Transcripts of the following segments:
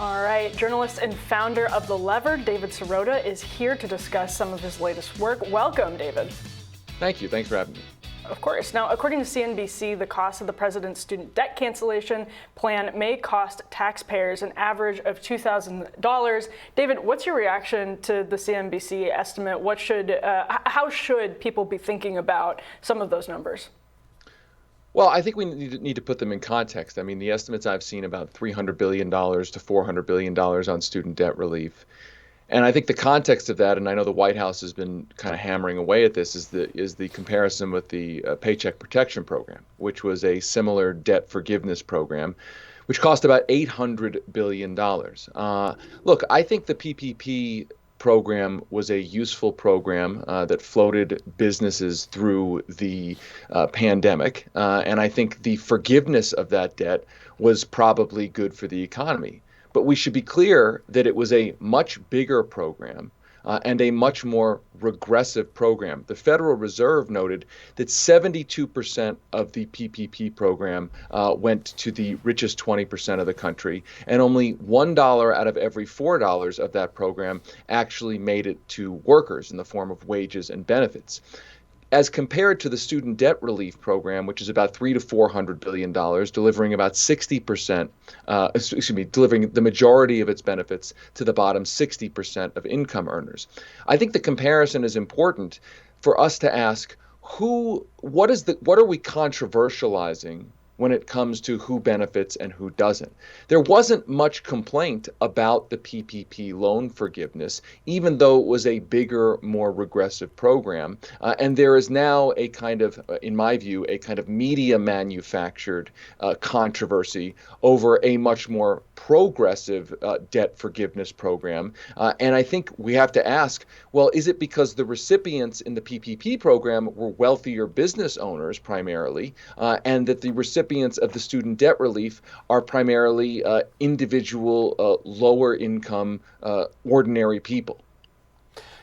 All right, journalist and founder of The Lever, David Sirota, is here to discuss some of his latest work. Welcome, David. Thank you. Thanks for having me. Of course. Now, according to CNBC, the cost of the president's student debt cancellation plan may cost taxpayers an average of $2,000. David, what's your reaction to the CNBC estimate? How should people be thinking about some of those numbers? Well, I think we need to put them in context. I mean, the estimates I've seen about $300 billion to $400 billion on student debt relief. And I think the context of that, and I know the White House has been kind of hammering away at this, is the comparison with the Paycheck Protection Program, which was a similar debt forgiveness program, which cost about $800 billion. Look, I think the PPP program was a useful program that floated businesses through the pandemic. And I think the forgiveness of that debt was probably good for the economy. But we should be clear that it was a much bigger program and a much more regressive program. The Federal Reserve noted that 72% of the PPP program went to the richest 20% of the country, and only $1 out of every $4 of that program actually made it to workers in the form of wages and benefits. As compared to the student debt relief program, which is about $300 to $400 billion, delivering about 60%, delivering the majority of its benefits to the bottom 60% of income earners. I think the comparison is important for us to ask what are we controversializing when it comes to who benefits and who doesn't. There wasn't much complaint about the PPP loan forgiveness, even though it was a bigger, more regressive program. And there is now a kind of, in my view, a kind of media manufactured controversy over a much more progressive debt forgiveness program. And I think we have to ask, well, is it because the recipients in the PPP program were wealthier business owners primarily, and that the recipients of the student debt relief are primarily individual, lower income, ordinary people?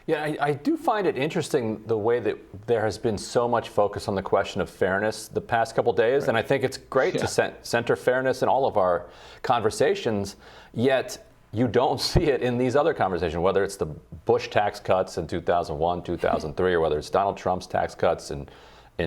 Yeah, I do find it interesting the way that there has been so much focus on the question of fairness the past couple days. Right. And I think it's great to center fairness in all of our conversations, yet you don't see it in these other conversations, whether it's the Bush tax cuts in 2001, 2003, or whether it's Donald Trump's tax cuts in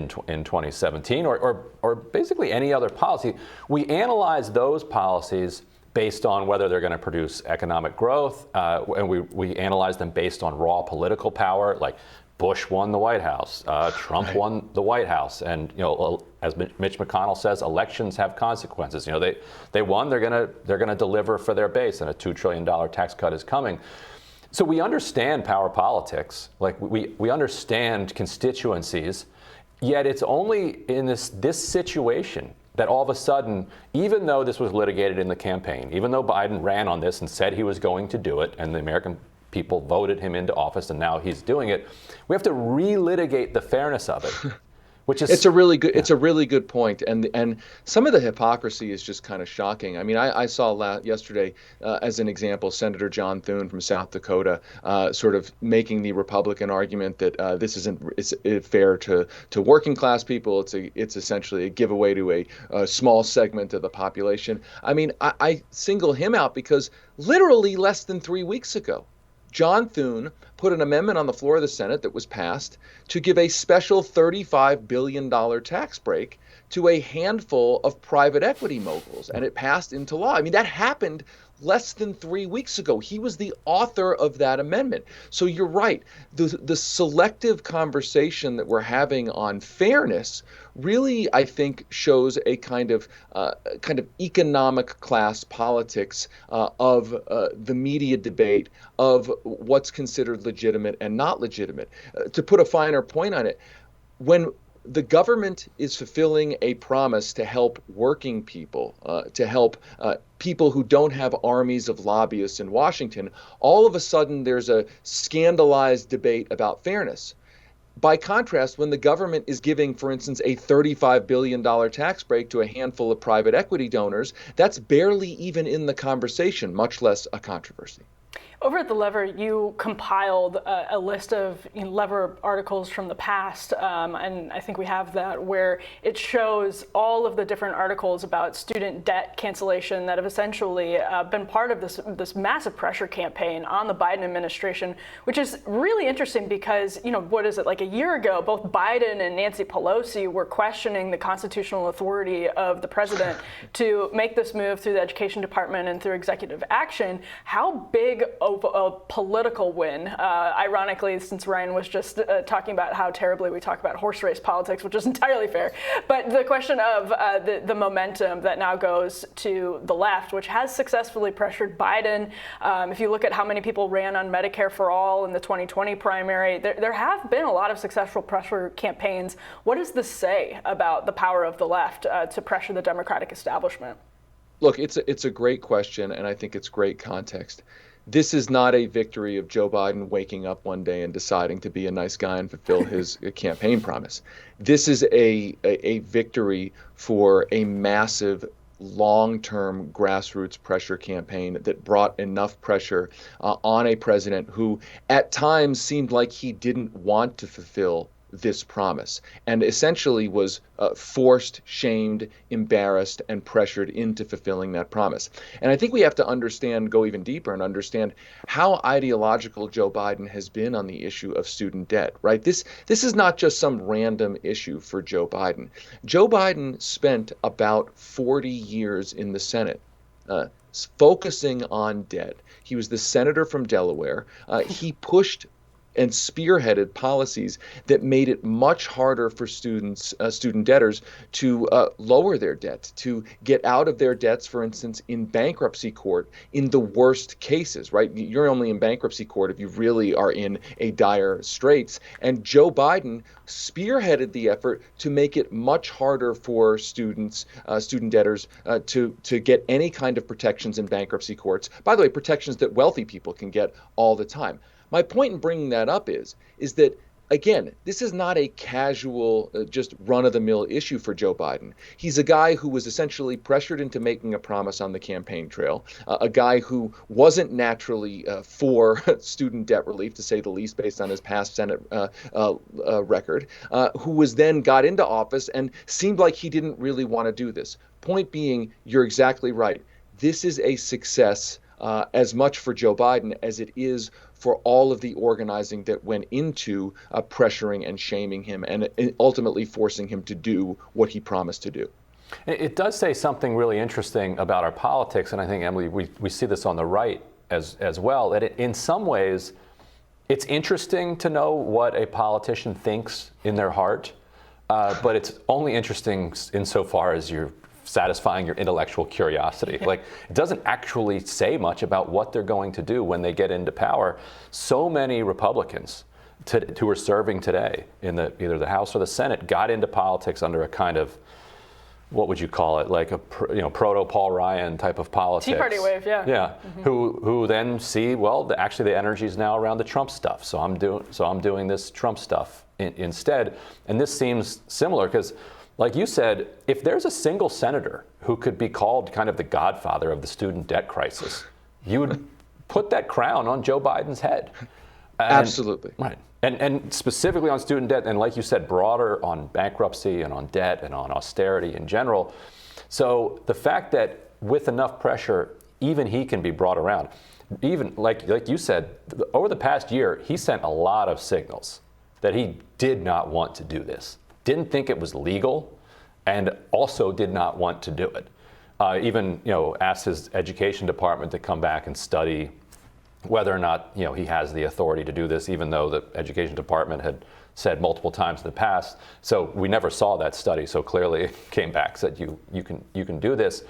2017, or basically any other policy. We analyze those policies based on whether they're going to produce economic growth, and we analyze them based on raw political power, like Bush won the White House, Trump won the White House, and as Mitch McConnell says, elections have consequences. They won, they're going to deliver for their base, and a $2 trillion tax cut is coming. So we understand power politics, like we understand constituencies. Yet it's only in this situation that all of a sudden, even though this was litigated in the campaign, even though Biden ran on this and said he was going to do it, and the American people voted him into office, and now he's doing it, we have to relitigate the fairness of it. Which is, it's a really good point, and some of the hypocrisy is just kind of shocking. I mean, I saw yesterday, as an example, Senator John Thune from South Dakota sort of making the Republican argument that this isn't fair to working class people. It's essentially a giveaway to a small segment of the population. I mean, I single him out because literally less than 3 weeks ago, John Thune put an amendment on the floor of the Senate that was passed to give a special $35 billion tax break to a handful of private equity moguls, and it passed into law. I mean, that happened less than 3 weeks ago. He was the author of that amendment. So you're right. The selective conversation that we're having on fairness really, I think, shows a kind of economic class politics of the media debate of what's considered legitimate and not legitimate. To put a finer point on it, when the government is fulfilling a promise to help working people, to help people who don't have armies of lobbyists in Washington, all of a sudden there's a scandalized debate about fairness. By contrast, when the government is giving, for instance, a $35 billion tax break to a handful of private equity donors, that's barely even in the conversation, much less a controversy. Over at The Lever, you compiled a list of Lever articles from the past, and I think we have that, where it shows all of the different articles about student debt cancellation that have essentially been part of this massive pressure campaign on the Biden administration, which is really interesting because, what is it, like a year ago, both Biden and Nancy Pelosi were questioning the constitutional authority of the president to make this move through the Education Department and through executive action. How big of a political win, ironically, since Ryan was just talking about how terribly we talk about horse race politics, which is entirely fair. But the question of the momentum that now goes to the left, which has successfully pressured Biden. If you look at how many people ran on Medicare for All in the 2020 primary, there have been a lot of successful pressure campaigns. What does this say about the power of the left to pressure the Democratic establishment? Look, it's a great question, and I think it's great context. This is not a victory of Joe Biden waking up one day and deciding to be a nice guy and fulfill his campaign promise. This is a victory for a massive long-term grassroots pressure campaign that brought enough pressure on a president who at times seemed like he didn't want to fulfill this promise and essentially was forced, shamed, embarrassed, and pressured into fulfilling that promise. And I think we have to go even deeper and understand how ideological Joe Biden has been on the issue of student debt, right? This is not just some random issue for Joe Biden. Joe Biden spent about 40 years in the Senate focusing on debt. He was the senator from Delaware. He pushed and spearheaded policies that made it much harder for student debtors to lower their debt, to get out of their debts, for instance, in bankruptcy court in the worst cases, right? You're only in bankruptcy court if you really are in a dire straits. And Joe Biden spearheaded the effort to make it much harder for student debtors to get any kind of protections in bankruptcy courts. By the way, protections that wealthy people can get all the time. My point in bringing that up is that, again, this is not a casual, just run-of-the-mill issue for Joe Biden. He's a guy who was essentially pressured into making a promise on the campaign trail, a guy who wasn't naturally for student debt relief, to say the least, based on his past Senate record, who was then got into office and seemed like he didn't really want to do this. Point being, you're exactly right. This is a success as much for Joe Biden as it is for all of the organizing that went into pressuring and shaming him and ultimately forcing him to do what he promised to do. It does say something really interesting about our politics, and I think, Emily, we see this on the right as well, that in some ways it's interesting to know what a politician thinks in their heart, but it's only interesting insofar as you're satisfying your intellectual curiosity. Like, it doesn't actually say much about what they're going to do when they get into power. So many Republicans who are serving today in either the House or the Senate got into politics under a kind of, what would you call it, like a proto Paul Ryan type of politics. Tea Party wave, yeah. Yeah, mm-hmm. Who then see, well, actually the energy is now around the Trump stuff, so I'm doing this Trump stuff instead. And this seems similar because, like you said, if there's a single senator who could be called kind of the godfather of the student debt crisis, you would put that crown on Joe Biden's head. Absolutely. Right. And specifically on student debt, and like you said, broader on bankruptcy and on debt and on austerity in general. So the fact that with enough pressure, even he can be brought around. Even like you said, over the past year, he sent a lot of signals that he did not want to do this. Didn't think it was legal, and also did not want to do it. Even asked his education department to come back and study whether or not he has the authority to do this, even though the education department had said multiple times in the past. So we never saw that study. So clearly it came back, said you can do this.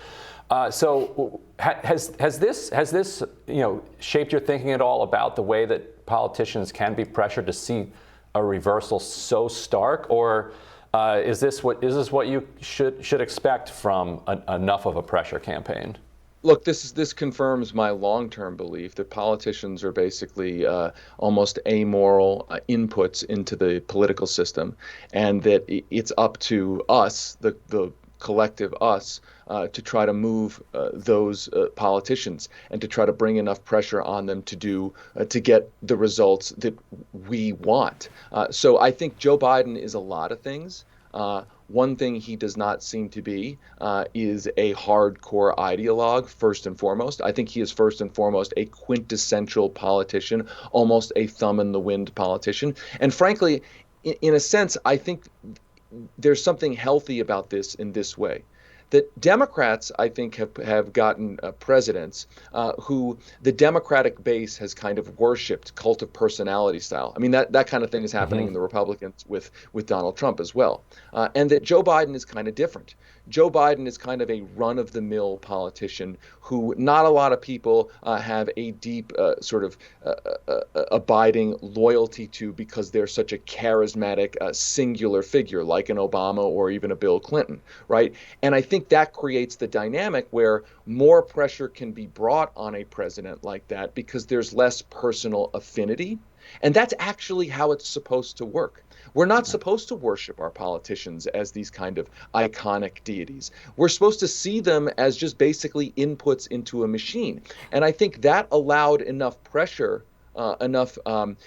So has this shaped your thinking at all about the way that politicians can be pressured to see a reversal so stark, or is this what you should expect from enough of a pressure campaign? Look, this confirms my long-term belief that politicians are basically almost amoral inputs into the political system, and that it's up to us, the collective us to try to move those politicians and to try to bring enough pressure on them to get the results that we want. So I think Joe Biden is a lot of things. One thing he does not seem to be is a hardcore ideologue, first and foremost. I think he is first and foremost a quintessential politician, almost a thumb in the wind politician. And frankly, in a sense, I think there's something healthy about this in this way. That Democrats, I think, have gotten presidents who the Democratic base has kind of worshipped, cult of personality style. I mean, that kind of thing is happening in the Republicans with Donald Trump as well. And that Joe Biden is kind of different. Joe Biden is kind of a run-of-the-mill politician who not a lot of people have a deep sort of abiding loyalty to because they're such a charismatic, singular figure like an Obama or even a Bill Clinton, right? And I think that creates the dynamic where more pressure can be brought on a president like that because there's less personal affinity. And that's actually how it's supposed to work. We're not supposed to worship our politicians as these kind of iconic deities. We're supposed to see them as just basically inputs into a machine. And I think that allowed enough pressure, enough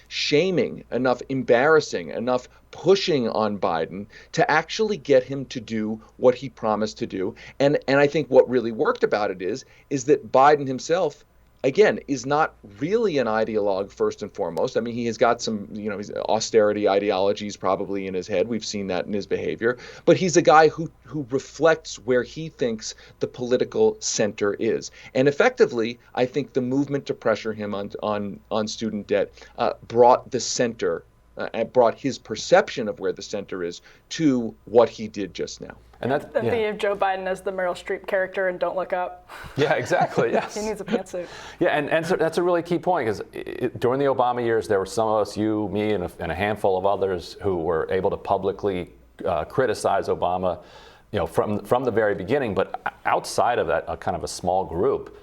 shaming, enough embarrassing, enough pushing on Biden to actually get him to do what he promised to do. And I think what really worked about it is that Biden himself, again, is not really an ideologue first and foremost. I mean, he has got some, his austerity ideologies probably in his head. We've seen that in his behavior. But he's a guy who reflects where he thinks the political center is. And effectively, I think the movement to pressure him on student debt brought the center and brought his perception of where the center is to what he did just now. And that's the view of Joe Biden as the Meryl Streep character and Don't Look Up. Yeah, exactly. Yes. He needs a pantsuit. Yeah, and so that's a really key point because during the Obama years, there were some of us, you, me, and a handful of others who were able to publicly criticize Obama, from the very beginning. But outside of that, kind of a small group,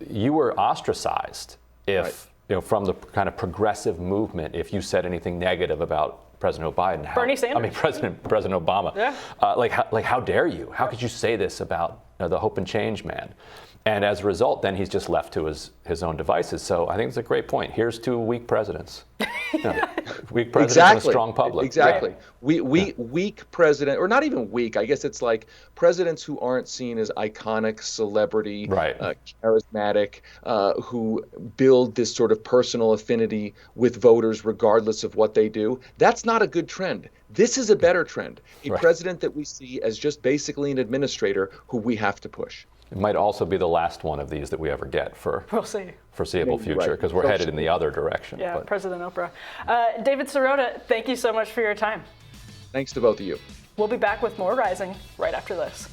you were ostracized if. Right. From the kind of progressive movement, if you said anything negative about President Biden, Bernie Sanders. President Obama, yeah. How dare you? How could you say this about the hope and change man? And as a result, then he's just left to his own devices. So I think it's a great point. Here's two weak presidents. Weak presidents and a strong public. Exactly. Weak president, or not even weak. I guess it's like presidents who aren't seen as iconic, celebrity, charismatic, who build this sort of personal affinity with voters regardless of what they do. That's not a good trend. This is a better trend. A president that we see as just basically an administrator who we have to push. It might also be the last one of these that we ever get for foreseeable future because we're headed in the other direction. Yeah, President Oprah. David Sirota, thank you so much for your time. Thanks to both of you. We'll be back with more Rising right after this.